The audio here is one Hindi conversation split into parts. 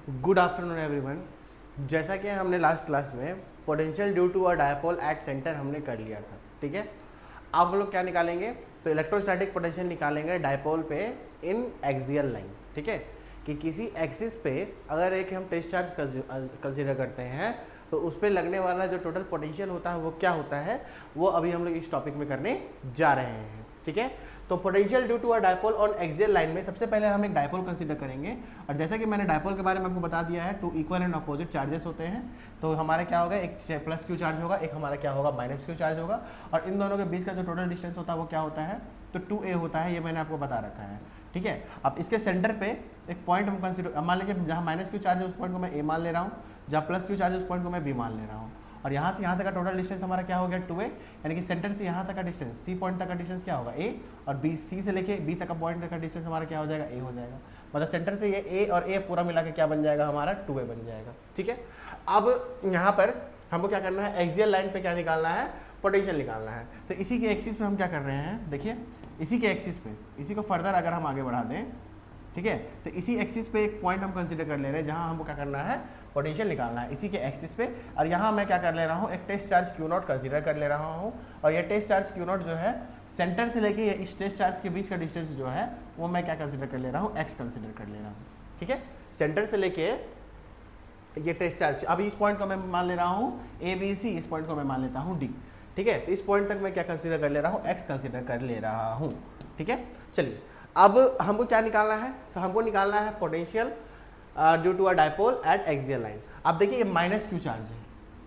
Good afternoon everyone. जैसा कि हमने लास्ट क्लास में potential due to a dipole at centre हमने कर लिया था, ठीक है। अब हम लोग क्या निकालेंगे, तो इलेक्ट्रोस्टैटिक पोटेंशियल निकालेंगे डायपोल पे इन एक्सियल लाइन, ठीक है। कि किसी एक्सिस पे अगर एक हम टेस्ट चार्ज कंसीडर करते हैं तो उस पर लगने वाला जो टोटल पोटेंशियल होता है वो क्या होता है, वो अभी हम लोग इस टॉपिक में करने जा रहे हैं, ठीक है। तो potential due to a dipole on axial line में सबसे पहले हम एक डायपोल कंसीडर करेंगे। और जैसा कि मैंने डायपोल के बारे में आपको बता दिया है, two equal and opposite charges होते हैं। तो हमारा क्या होगा, एक प्लस क्यू चार्ज होगा, एक हमारा क्या होगा, माइनस क्यू चार्ज होगा। और इन दोनों के बीच का जो टोटल डिस्टेंस होता है वो क्या होता है, तो 2a होता है। ये मैंने आपको बता रखा है, ठीक है। अब इसके सेंटर पे एक पॉइंट हम कंसीडर, मान लीजिए जहाँ माइनस क्यू चार्ज है उस पॉइंट को मैं a मान ले रहा हूँ, जहाँ प्लस क्यू चार्ज है उस पॉइंट को मैं b मान ले रहा हूँ। और यहाँ से यहाँ तक का टोटल डिस्टेंस हमारा क्या हो गया, 2a। यानी कि सेंटर से यहाँ तक का डिस्टेंस, c पॉइंट तक का डिस्टेंस क्या होगा, a। और b, c से लेके b तक का पॉइंट तक का डिस्टेंस हमारा क्या हो जाएगा, a हो जाएगा। मतलब सेंटर से ये a और a पूरा मिला के क्या बन जाएगा हमारा, 2a बन जाएगा, ठीक है। अब यहाँ पर हमको क्या करना है, एक्सियल लाइन पे क्या निकालना है, पोटेंशियल निकालना है। तो इसी के एक्सिस पे हम क्या कर रहे हैं, देखिए इसी के एक्सिस पे, इसी को फर्दर अगर हम आगे बढ़ा दें, ठीक है, तो इसी एक्सिस पे एक पॉइंट हम कंसीडर कर ले रहे हैं जहां हमको क्या करना है, पोटेंशियल निकालना है इसी के एक्सिस पे। और यहाँ मैं क्या कर ले रहा हूँ, एक टेस्ट चार्ज Q0 कंसीडर कर ले रहा हूँ। और ये टेस्ट चार्ज Q0 जो है सेंटर से लेके इस टेस्ट चार्ज के बीच का डिस्टेंस जो है वो मैं क्या कंसीडर कर ले रहा हूँ, x कंसीडर कर ले रहा हूँ, ठीक है। सेंटर से लेके ये टेस्ट चार्ज, अभी इस पॉइंट को मैं मान ले रहा हूँ ABC, इस पॉइंट को मैं मान लेता हूँ D, ठीक है। तो इस पॉइंट तक मैं क्या कंसीडर कर ले रहा हूँ, x कंसीडर कर ले रहा हूँ, ठीक है। चलिए अब हमको क्या निकालना है, तो हमको निकालना है potential due to a dipole at axial line. अब देखिए ये माइनस क्यू चार्ज है,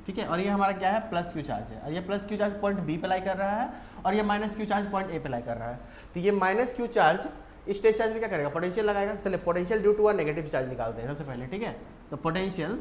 ठीक है, और ये हमारा क्या है, प्लस क्यू चार्ज है। और ये plus q charge point B पे लाई कर रहा है और ये minus q charge point A पे लाई कर रहा है। तो ये माइनस क्यू चार्ज इस टेस्ट चार्ज में क्या करेगा, पोटेंशियल लगाएगा। चलिए potential due to a negative charge निकालते हैं सबसे पहले, ठीक है। तो पोटेंशियल,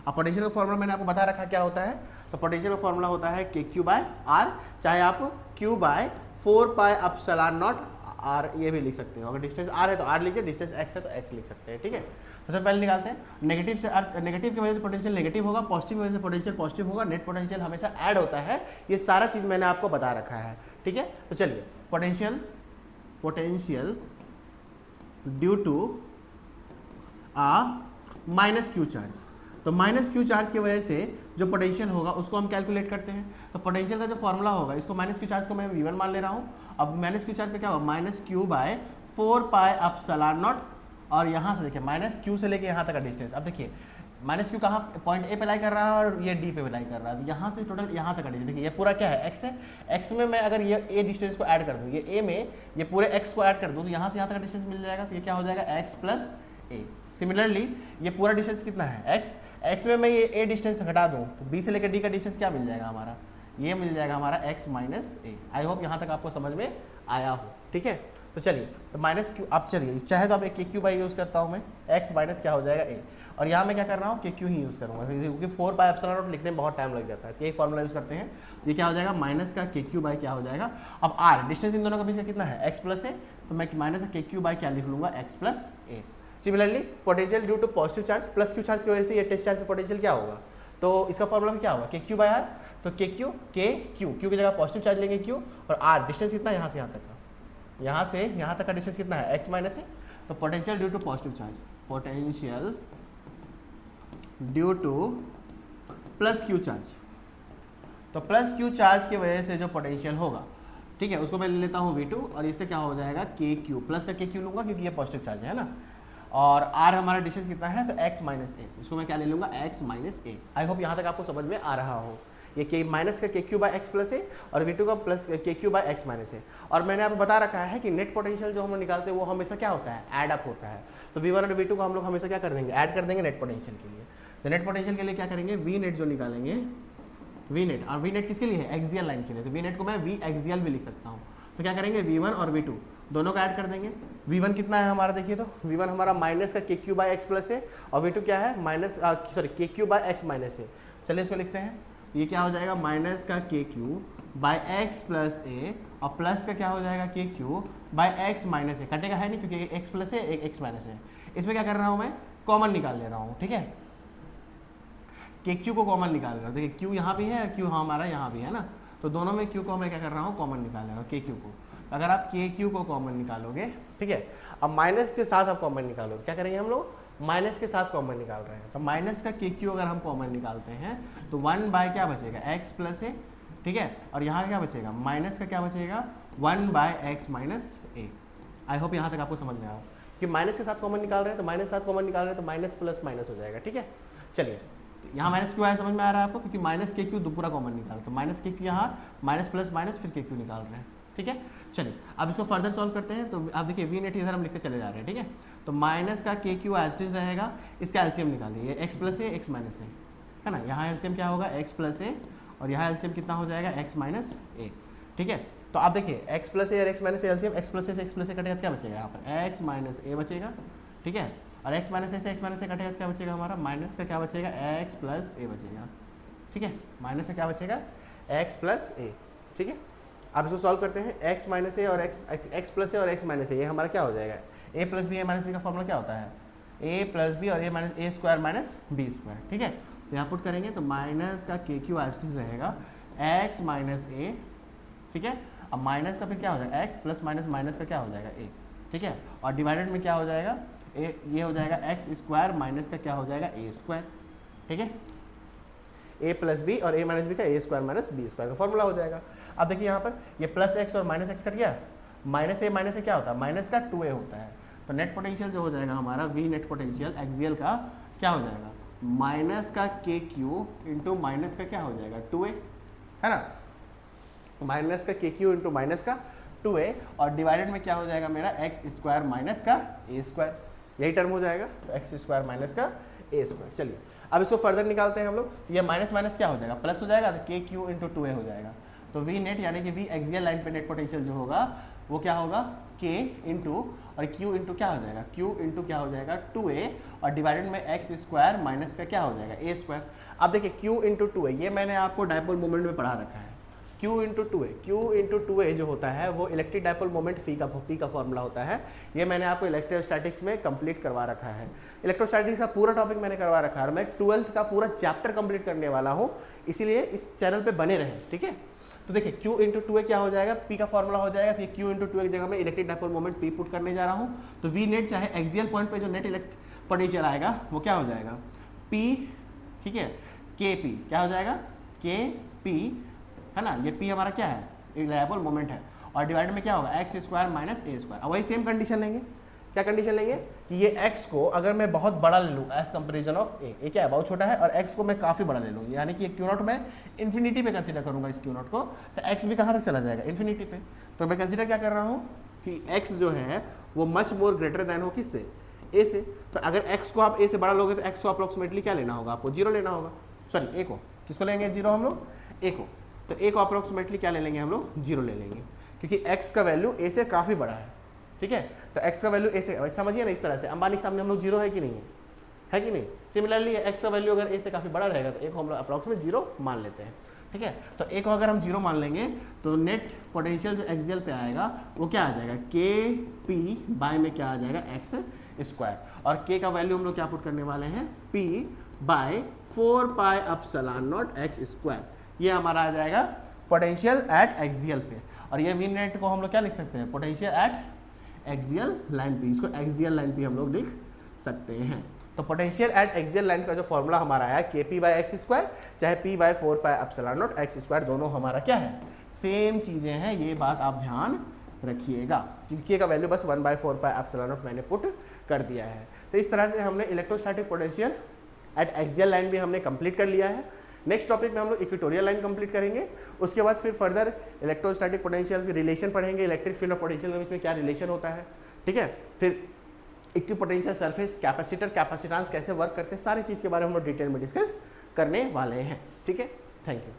अब पोटेंशियल का फॉर्मूला मैंने आपको बता रखा क्या होता है, तो पोटेंशियल का फॉर्मूला होता है के क्यू बाय आर, चाहे आप q by 4 pi epsilon naught r ये भी लिख सकते हो। अगर डिस्टेंस आर है तो आर लीजिए, डिस्टेंस एक्स है तो एक्स लिख सकते हैं, ठीक है। सबसे पहले निकालते हैं, नेगेटिव से नेगेटिव की वजह से पोटेंशियल नेगेटिव होगा, पॉजिटिव की वजह से पोटेंशियल पॉजिटिव होगा, नेट पोटेंशियल हमेशा ऐड होता है। ये सारा चीज़ मैंने आपको बता रखा है, ठीक है। तो चलिए potential due to a minus q charge, तो माइनस क्यू चार्ज की वजह से जो पोटेंशियल होगा उसको हम कैलकुलेट करते हैं। तो पोटेंशियल का जो फॉर्मूला होगा, इसको माइनस क्यू चार्ज को मैं v1 मान ले रहा हूँ। अब माइनस क्यू चार्ज का क्या होगा, minus q by 4 pi epsilon naught. और यहाँ से देखिए माइनस क्यू से लेके यहाँ तक का डिस्टेंस, अब देखिए माइनस क्यू कहाँ, पॉइंट ए पे लाई कर रहा है और ये डी पे लाई कर रहा है। तो यहाँ से टोटल यहाँ तक का डिस्टेंस, देखिए ये पूरा क्या है, एक्स है। एक्स में मैं अगर ये ए डिस्टेंस को ऐड कर दूँ, ये ए में ये पूरे एक्स को ऐड कर दूँ, तो यहाँ से यहाँ तक का डिस्टेंस मिल जाएगा। तो ये क्या हो जाएगा, एक्स प्लस ए। सिमिलरली ये पूरा डिस्टेंस कितना है, एक्स। एक्स में मैं ये ए डिस्टेंस हटा दूँ तो बी से लेकर डी का डिस्टेंस क्या मिल जाएगा हमारा, ये मिल जाएगा हमारा x minus a. I hope यहाँ तक आपको समझ में आया हो, ठीक है। तो चलिए, तो माइनस क्यू, अब चलिए चाहे तो अब एक के क्यू बाई यूज़ करता हूँ मैं, एक्स माइनस क्या हो जाएगा ए। और यहाँ मैं क्या कर रहा हूँ, के क्यू ही यूज़ करूँगा क्योंकि 4 पाई एप्सिलॉन नॉट लिखने में बहुत टाइम लग जाता है। तो यही फॉर्मूला यूज़ करते हैं। ये क्या हो जाएगा, माइनस का के क्यू बाई क्या हो जाएगा, अब आर डिस्टेंस इन दोनों के बीच का कितना है, एक्स प्लस ए। तो मैं माइनस का के क्यू बाई क्या लिख लूँगा, x plus a. Similarly potential due to positive charge, plus q charge की वजह से ये टेस्ट चार्ज पे पोटेंशियल क्या होगा, तो इसका फॉर्मूला क्या होगा, के क्यू बाय आर। तो के क्यू की जगह पॉजिटिव चार्ज लेंगे क्यू, और आर डिस्टेंस कितना है यहाँ से यहाँ तक का, यहाँ से यहाँ तक का डिस्टेंस कितना है, एक्स माइनस ए। तो potential due to positive charge, potential due to plus q charge, तो प्लस क्यू चार्ज की वजह से जो पोटेंशियल होगा, ठीक है, उसको मैं ले लेता हूँ V2 और इससे क्या हो जाएगा, के क्यू, प्लस का के क्यू लूँगा क्योंकि ये पॉजिटिव चार्ज है ना। और आर हमारा डिस्टेंस कितना है, तो एक्स माइनस ए, इसको मैं क्या ले लूँगा, x minus a. I hope यहाँ तक आपको समझ में आ रहा हो। ये के माइनस का के Q by x plus a और V2 का प्लस के क्यू बाई एक्स माइनस ए। और मैंने आपको बता रखा है कि नेट पोटेंशियल जो हम निकालते हैं वो हमेशा क्या होता है, ऐड अप होता है। तो V1 और V2 को हम लोग हमेशा क्या कर देंगे, ऐड कर देंगे नेट पोटेंशियल के लिए। तो नेट पोटेंशियल के लिए क्या करेंगे, वी नेट जो निकालेंगे, वी नेट, और वी नेट किसके लिए है, एक्सियल लाइन के लिए। तो वी नेट को मैं वी एक्सियल भी लिख सकता हूँ। तो क्या करेंगे, V1 और V2 दोनों का ऐड कर देंगे। V1 कितना है हमारा, देखिए तो V1 हमारा माइनस का के Q by x plus a, और V2 क्या है, माइनस के क्यू बाई एक्स माइनस ए। चलिए इसको लिखते हैं, ये क्या हो जाएगा, माइनस का के Q by x plus a, और प्लस का क्या हो जाएगा, के क्यू बाई एक्स माइनस ए। कटेगा है नहीं क्योंकि एक एक्स प्लस है एक एक्स माइनस है। इसमें क्या कर रहा हूँ मैं, कॉमन निकाल ले रहा हूँ, ठीक है। के क्यू को कॉमन निकाल रहा हूँ, देखिए क्यू यहाँ भी है, क्यू हमारा यहाँ भी है ना, तो दोनों में क्यू को मैं क्या कर रहा हूँ, कॉमन निकाल ले रहा हूँ, के क्यू को। अगर आप के क्यू को कॉमन निकालोगे, ठीक है, अब माइनस के साथ आप कॉमन निकालोगे, क्या करेंगे हम लोग, माइनस के साथ कॉमन निकाल रहे हैं, तो माइनस का के क्यू अगर हम कॉमन निकालते हैं तो 1 बाय क्या बचेगा एक्स प्लस ए, ठीक है, और यहाँ क्या बचेगा माइनस का क्या बचेगा 1 by x minus a. I hope यहाँ तक आपको समझ में आया कि माइनस के साथ कॉमन निकाल रहे हैं, तो माइनस के साथ कॉमन निकाल रहे हैं तो माइनस प्लस माइनस हो जाएगा, ठीक है। चलिए यहाँ माइनस क्यों आया समझ में आ रहा है आपको, क्योंकि माइनस के क्यू पूरा कॉमन निकाल रहे हैं, तो माइनस के क्यू यहाँ माइनस प्लस माइनस फिर के क्यू निकाल रहे हैं, ठीक है। चलिए अब इसको फर्दर सॉल्व करते हैं, तो आप देखिए वी नेट इधर हम लिखते चले जा रहे हैं, ठीक है। तो माइनस का के क्यू एज इज रहेगा, इसका एलसीएम निकालिए, ये एक्स प्लस ए एक्स माइनस ए है ना, यहाँ एलसीएम क्या होगा एक्स प्लस ए, और यहाँ एलसीएम कितना हो जाएगा एक्स माइनस ए, ठीक है। तो आप देखिए एक्स प्लस ए और x minus a LCM, x plus a से एक्स प्लस ए कटेगा तो क्या बचेगा यहाँ पर एक्स माइनस ए बचेगा, ठीक है, और एक्स माइनस ए से एक्स माइनस ए कटेगा तो क्या बचेगा हमारा माइनस का क्या बचेगा एक्स प्लस ए बचेगा, ठीक है, माइनस का क्या बचेगा एक्स प्लस ए, ठीक है। अब इसको सॉल्व करते हैं, एक्स माइनस ए और एक्स प्लस ए और एक्स माइनस ए, ये हमारा क्या हो जाएगा ए प्लस बी ए माइनस बी का फॉर्मूला क्या होता है ए प्लस बी और ए माइनस ए स्क्वायर माइनस बी स्क्वायर, ठीक है। तो यहाँ पुट करेंगे तो माइनस का के क्यू एज इट रहेगा एक्स माइनस ए, ठीक है, अब माइनस का फिर क्या हो जाएगा एक्स प्लस माइनस माइनस का क्या हो जाएगा ए, ठीक है, और डिवाइडेड में क्या हो जाएगा ए, ये हो जाएगा एक्स स्क्वायर माइनस का क्या हो जाएगा ए स्क्वायर, ठीक है, ए प्लस बी और ए माइनस बी का ए स्क्वायर माइनस बी स्क्वायर का फॉर्मूला हो जाएगा। अब देखिए यहाँ पर ये प्लस एक्स और माइनस एक्स कट गया, माइनस ए क्या होता है माइनस का 2a होता है, तो नेट पोटेंशियल जो हो जाएगा हमारा वी नेट पोटेंशियल एक्सियल का क्या हो जाएगा माइनस का के क्यू इंटू माइनस का क्या हो जाएगा 2a, है ना, माइनस का के क्यू इंटू माइनस का 2a और डिवाइडेड में क्या हो जाएगा मेरा एक्स स्क्वायर माइनस का ए स्क्वायर, यही टर्म हो जाएगा, तो एक्स स्क्वायर माइनस का ए स्क्वायर। चलिए अब इसको फर्दर निकालते हैं हम लोग, ये माइनस माइनस क्या हो जाएगा प्लस हो जाएगा, तो के क्यू इंटू 2a हो जाएगा, तो वी नेट यानी कि वी एक्सियल लाइन पे नेट पोटेंशियल जो होगा वो क्या होगा के इंटू और क्यू इंटू क्या हो जाएगा क्यू इंटू क्या हो जाएगा 2a और डिवाइडेड में एक्स स्क्वायर माइनस का क्या हो जाएगा ए स्क्वायर। अब देखिए क्यू इंटू 2a ये मैंने आपको डायपोल मोमेंट में पढ़ा रखा है, Q इंटू 2a जो होता है वो इलेक्ट्रिक डायपोल मोमेंट पी का फॉर्मूला होता है, ये मैंने आपको इलेक्ट्रोस्टैटिक्स में कंप्लीट करवा रखा है। इलेक्ट्रोस्टैटिक्स का पूरा टॉपिक मैंने करवा रखा है और मैं 12th का पूरा चैप्टर कंप्लीट करने वाला हूँ, इसीलिए इस चैनल पे बने रहें, ठीक है। तो देखिए Q इंटू 2a क्या हो जाएगा P का फॉर्मूला हो जाएगा, तो ये Q इंटू 2a की जगह मैं electric dipole moment P put करने जा रहा हूँ, तो वी नेट चाहे एक्सियल पॉइंट पे जो नेट इलेक्ट्रिक पोटेंशियल आएगा वो क्या हो जाएगा P, ठीक है, KP क्या हो जाएगा KP, है ना, ये P हमारा क्या है एक डायपोल मोमेंट है, और डिवाइड में क्या होगा एक्स स्क्वायर माइनस ए स्क्वायर। अब वही सेम कंडीशन लेंगे, क्या कंडीशन लेंगे कि ये x को अगर मैं बहुत बड़ा ले लूँ एज कंपेरिजन ऑफ ए क्या है बहुत छोटा है, और x को मैं काफ़ी बड़ा ले लूँ, यानी कि क्यू नॉट मैं इन्फिनिटी पे कंसीडर करूँगा इस क्यू नॉट को, तो x भी कहाँ तक चला जाएगा इन्फिनिटी पे। तो मैं कंसीडर क्या कर रहा हूँ कि x जो है वो मच मोर ग्रेटर देन हो किससे a से, तो अगर x को आप a से बड़ा लोगे तो x को अप्रोक्सीमेटली क्या लेना होगा आपको 0 लेना होगा, सॉरी a को, किसको लेंगे 0 हम लोग a को, तो a को अप्रोक्सीमेटली क्या ले लेंगे हम लोग 0 ले लेंगे, क्योंकि x का वैल्यू a से काफ़ी बड़ा है, ठीक है। तो x का वैल्यू a से, समझिए ना इस तरह से अंबानी के सामने हम लोग 0 है कि नहीं है कि नहीं। सिमिलरली x का वैल्यू अगर a से काफ़ी बड़ा रहेगा तो a को हम लोग अप्रोक्सीमेट 0 मान लेते हैं, ठीक है। तो a को अगर हम 0 मान लेंगे तो नेट पोटेंशियल जो एक्सियल पे आएगा वो क्या आ जाएगा के पी बाय में क्या आ जाएगा एक्स स्क्वायर, और k का वैल्यू हम लोग क्या पुट करने वाले हैं p by 4 pi epsilon naught x square, ये हमारा आ जाएगा पोटेंशियल एट एक्सियल पे, और ये वी नेट को हम लोग क्या लिख सकते हैं पोटेंशियल एट एक्सियल लाइन पे, इसको एक्सियल लाइन पे हम लोग लिख सकते हैं। तो पोटेंशियल एट एक्सियल लाइन का जो फॉर्मूला हमारा आया के पी बाई एक्स स्क्वायर चाहे P by 4 pi epsilon naught x square, दोनों हमारा क्या है सेम चीज़ें हैं, ये बात आप ध्यान रखिएगा, क्योंकि के का वैल्यू बस 1/4 पाई एप्सिलॉन नॉट मैंने पुट कर दिया है। तो इस तरह से हमने electrostatic potential at axial line भी हमने कंप्लीट कर लिया है। नेक्स्ट टॉपिक में हम लोग इक्वेटोरियल लाइन कंप्लीट करेंगे, उसके बाद फिर फर्दर इलेक्ट्रोस्टैटिक पोटेंशियल की रिलेशन पढ़ेंगे, इलेक्ट्रिक फील्ड और पोटेंशियल के बीच में क्या रिलेशन होता है, ठीक है। फिर इक्विपोटेंशियल सरफेस, कैपेसिटर, कैपेसिटेंस कैसे वर्क करते हैं, सारी चीज़ के बारे में हम लोग डिटेल में डिस्कस करने वाले हैं, ठीक है। Thank you.